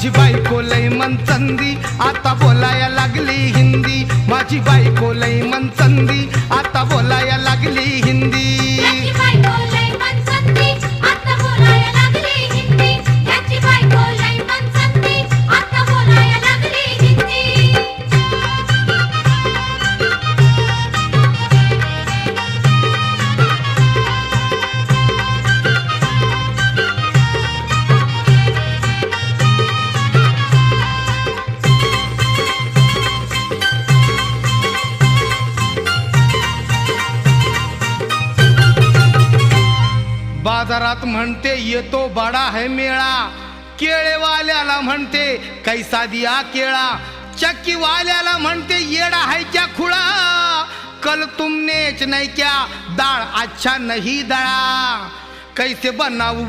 माझी बायको लय मनचंदी आता बोलाया लागली हिंदी, माझी बायको लय मनचंदी आता बोलाया लागली हिंदी। याची बायको लय मनचंदी आता बोलाया लागली हिंदी, याची बायको लय मनचंदी आता बोलाया लागली हिंदी। बाजारात म्हणते येतो बडा है मेळा, केळेवाल्याला म्हणते कैसा दिया केळा, चक्कीवाल्याला म्हणते येडा है क्या खुळा, कल तुमनेच नहीं क्या दाळ अच्छा नहीं दळा, कैसे बनाऊ